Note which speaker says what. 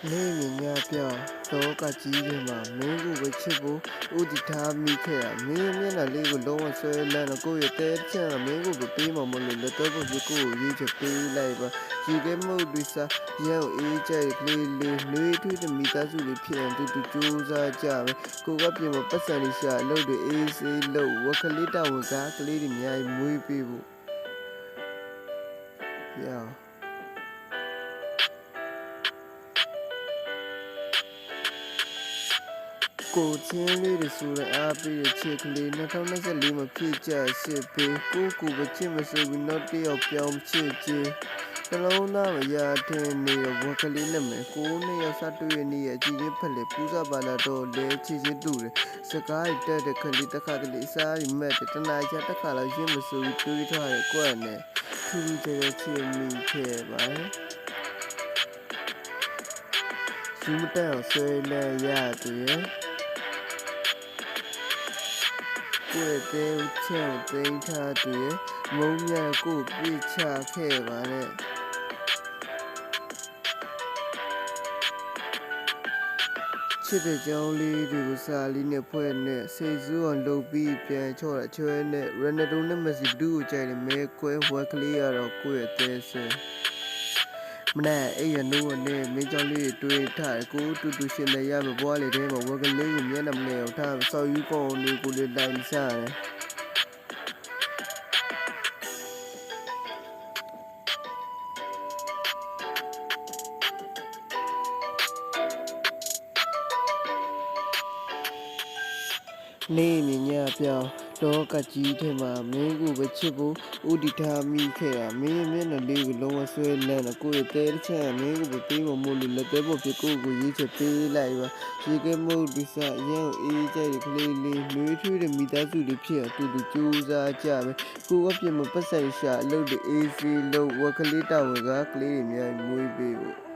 Speaker 1: နေမြညာပြောင်းတော့ကကြီးတယ်မှာမင်းကိုပဲချစ်ဖို့ဥတီထားမိခဲ့တာမင်းမျက်နှာလေးကိုလုံးဝဆွဲလန်းတော့ကိုယ့်ရဲ့တဲချမ်းမင်းကိုပဲပေးမှမလို့လက်တော့ကိုကိုကိုရေးချပေးလိုက်ပါရေခဲမုတ်တွေစားရောင်အေးကြိုက်ကလေးလေးနှွေးထွေးတဲ့မိသားစုလေးဖြစ်အောင်တူကြိုးစားကြပဲကိုကပြင်မပတ်စံလေးရှာအလုပ်တွေအေးစေးလို့ဝက်ကလေးတောင်ကကလေးတွေအများကြီးမွေးပေးဖို့ရောကိုချင်းလေးတွေဆိုရအားပေးတဲ့ချစ်ကလေး2024မှာဖြစ်ကြစစ်ပေးကိုပဲချစ်မဆိုပြီးတော့တယောက်ပြောင်းချစ်ချစ်နှလုံးသားမရထင်းနေဝက်ကလေးနဲ့မယ်ကိုနဲ့ရောက်စားတွေ့နေရဲ့အကြည့်ချင်းဖက်လေပူးစားပါလာတော့လဲချစ်ချင်းတူတယ်စကားရတက်တဲ့ခလေးတစ်ခါတလေစားရမဲ့တနာချတစ်ခါလောက်ရင်းမဆိုပြီးတွေးထားရကွက်နဲ့ထူးထူးခြားခြားချစ်မိခဲ့ပါတယ်ယူမတက်အောင်ဆွဲလဲရတယ်ကိုယ့်ရဲ့ချောင်းသိမ်းထားသူရဲ့မုံမြကိုပြစ်ချခဲ့ပါနဲ့ချစ်တဲ့ကြောင်းလေးတွေကိုစာလေးနဲ့ဖွဲ့နဲ့စိတ်ဆိုးအောင်လုပ်ပြီးပြန်ချော့တာချွဲနဲ့ရနဒိုနဲ့မက်ဆီဘဒူကိုကြိုက်တယ်မဲကွဲဝက်ကလေးရတော့ကိုယ့်ရဲ့တဲဆဲမနဲ့အဲ့ရနိုးနဲ့မင်းကြောင့်လေးတွေးထားကိုတူရှင်နေရမှာဘွားလေးတဲမှာဝက်ကလေးကိုမျက်နှာမလဲအောင်ထားဆောက်ယူကောင်းလေးကိုလေးတိုင်းစားတယ်နေမြညာပြောင်းတော့ကကြီးထဲမှာမင်းကိုပဲချစ်ဖို့ဥတီထားမိခဲ့တာမင်းမျက်နှာလေးကိုလုံးဝဆွဲလန်းတော့ကိုယ့်ရဲ့တဲချမ်းမင်းကိုပဲပေးမမို့လို့လက်သေးဖို့ဖြစ်ကိုရေးချပေးလိုက်ပါရေကမုတ်ဒီစားရောင်အေးကြိုက်ကလေးလေးနှွေးထွေးတဲ့မိသားစုလေးဖြစ်အောင်တူကြိုးစားကြပဲကိုကပြင်မပတ်ဆိုင်ရှာအလုပ်တွေအေးစီလို့ဝက်ကလေးတောင်ကကလေးတွေအများကြီးမွေးပေးဖို့